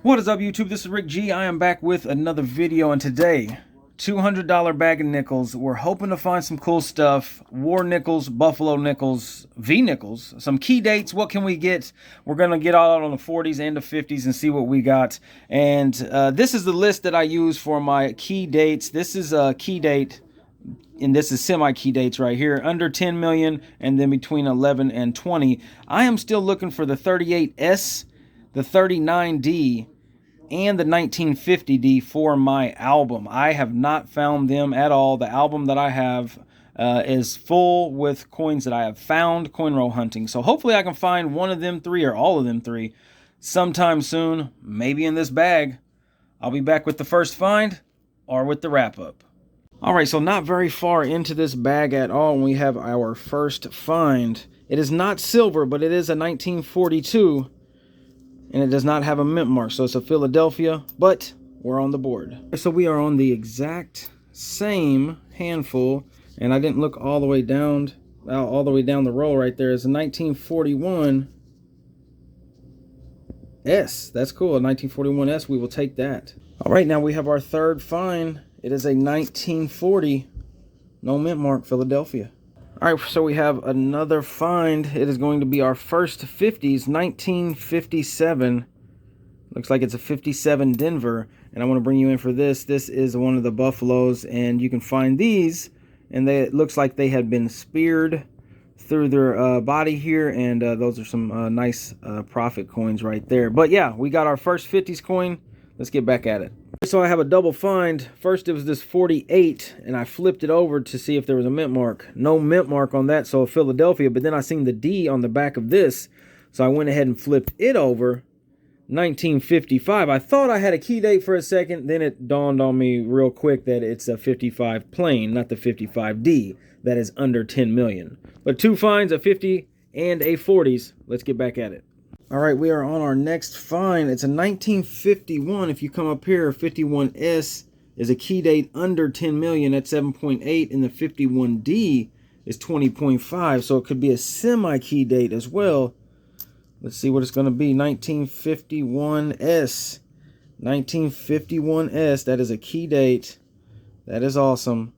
What is up, YouTube? This is Rick G. I am back with another video, and today, $200 bag of nickels. We're hoping to find some cool stuff. War nickels, buffalo nickels, V nickels, some key dates. What can we get? We're going to get all out on the 40s and the 50s and see what we got. And this is the list that I use for my key dates. This is a key date, and this is semi-key dates right here, under 10 million and then between 11 and 20. I am still looking for the 38S, the 39D, and the 1950D for my album. I have not found them at all. The album that I have is full with coins that I have found coin roll hunting. So hopefully I can find one of them three or all of them three sometime soon, maybe in this bag. I'll be back with the first find or with the wrap up. All right, so not very far into this bag at all, and we have our first find. It is not silver, but it is a 1942. And it does not have a mint mark, so it's a Philadelphia, but we're on the board. So we are on the exact same handful, and I didn't look all the way down the roll right there. It's a 1941 S. That's cool, a 1941 S. We will take that. All right, now we have our third find. It is a 1940, no mint mark, Philadelphia. All right, so we have another find. It is going to be our first 50s, 1957. Looks like it's a 57 Denver, and I want to bring you in for this. This is one of the buffaloes, and you can find these, and it looks like they had been speared through their body here, and those are some nice profit coins right there. But yeah, we got our first 50s coin. Let's get back at it. So I have a double find. First it was this 48, and I flipped it over to see if there was a mint mark. No mint mark on that, so Philadelphia, but then I seen the D on the back of this, so I went ahead and flipped it over. 1955. I thought I had a key date for a second, then it dawned on me real quick that it's a 55 plain, not the 55D, that is under 10 million. But two finds, a 50 and a 40s. Let's get back at it. All right, we are on our next find. It's a 1951. If you come up here, 51S is a key date under 10 million at 7.8, and the 51D is 20.5. So it could be a semi-key date as well. Let's see what it's going to be. 1951S. 1951S. That is a key date. That is awesome.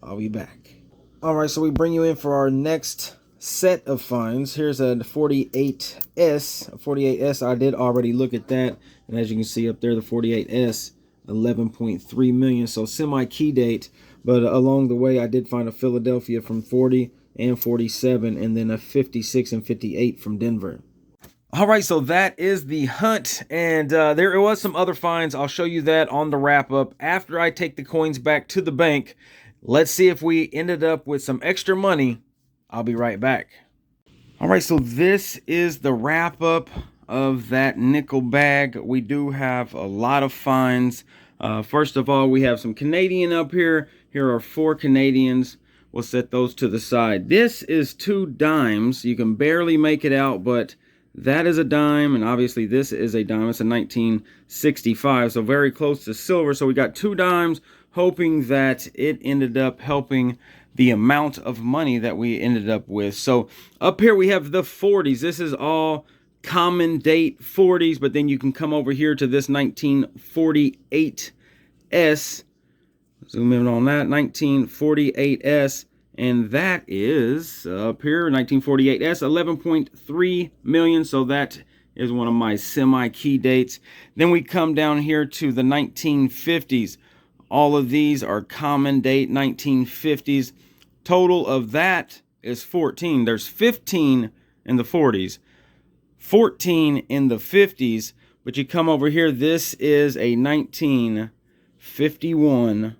I'll be back. All right, so we bring you in for our next set of finds. Here's a 48S. A 48S, I did already look at that, and as you can see up there, the 48S, 11.3 million, so semi-key date. But along the way I did find a Philadelphia from 40 and 47, and then a 56 and 58 from Denver. All right, so that is the hunt, and there was some other finds. I'll show you that on the wrap up after I take the coins back to the bank. Let's see if we ended up with some extra money. I'll be right back. All right, so this is the wrap up of that nickel bag. We do have a lot of finds. First of all, we have some Canadian up here. Here are 4 Canadians. We'll set those to the side. This is 2 dimes. You can barely make it out, but that is a dime, and obviously this is a dime. It's a 1965, so very close to silver. So we got 2 dimes, hoping that it ended up helping the amount of money that we ended up with. So up here we have the 40s. This is all common date 40s, but then you can come over here to this 1948S. Zoom in on that, 1948S, and that is up here, 1948S, 11.3 million. So that is one of my semi-key dates. Then we come down here to the 1950s. All of these are common date 1950s. Total of that is 14. There's 15 in the 40s, 14 in the 50s. But you come over here, this is a 1951S,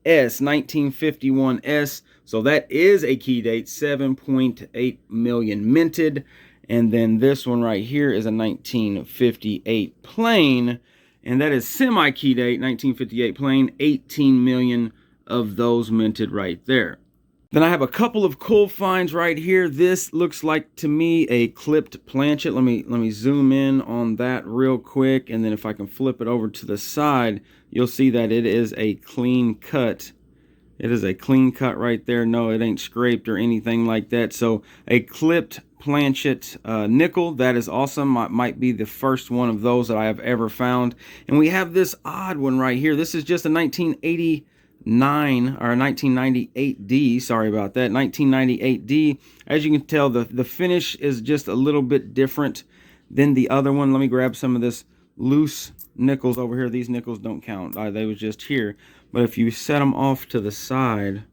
1951S. So that is a key date, 7.8 million minted. And then this one right here is a 1958 plain. And that is semi-key date, 1958 plain, 18 million of those minted right there. Then I have a couple of cool finds right here. This looks like to me a clipped planchet. Let me zoom in on that real quick, and then if I can flip it over to the side, you'll see that it is a clean cut. It is a clean cut right there. No, it ain't scraped or anything like that. So a clipped planchet nickel. That is awesome. Might be the first one of those that I have ever found. And we have this odd one right here. This is just a 1989 or 1998D. Sorry about that. 1998D. As you can tell, the finish is just a little bit different than the other one. Let me grab some of this loose nickels over here. These nickels don't count. They was just here. But if you set them off to the side,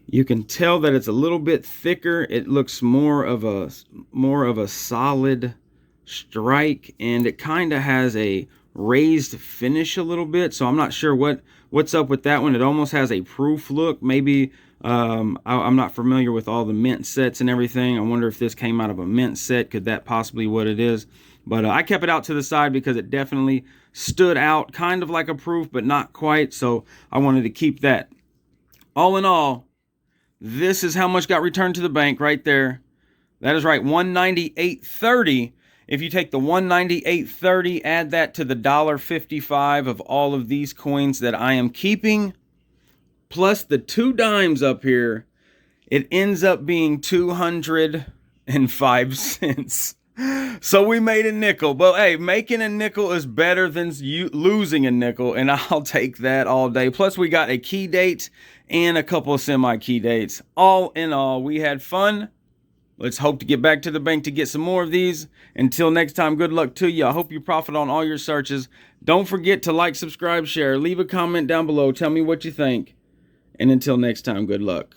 you can tell that it's a little bit thicker. It looks more of a solid strike, and it kind of has a raised finish a little bit. So I'm not sure what's up with that one. It almost has a proof look. Maybe I'm not familiar with all the mint sets and everything. I wonder if this came out of a mint set. Could that possibly what it is? But I kept it out to the side because it definitely stood out, kind of like a proof, but not quite. So I wanted to keep that. All in all, this is how much got returned to the bank right there. That is right, $198.30. If you take the $198.30, add that to the $1.55 of all of these coins that I am keeping, plus the 2 dimes up here, it ends up being 205 cents. So we made a nickel. But hey, making a nickel is better than losing a nickel, and I'll take that all day. Plus we got a key date and a couple of semi-key dates. All in all, we had fun. Let's hope to get back to the bank to get some more of these. Until next time, good luck to you. I hope you profit on all your searches. Don't forget to like, subscribe, share. Leave a comment down below. Tell me what you think. And until next time, good luck.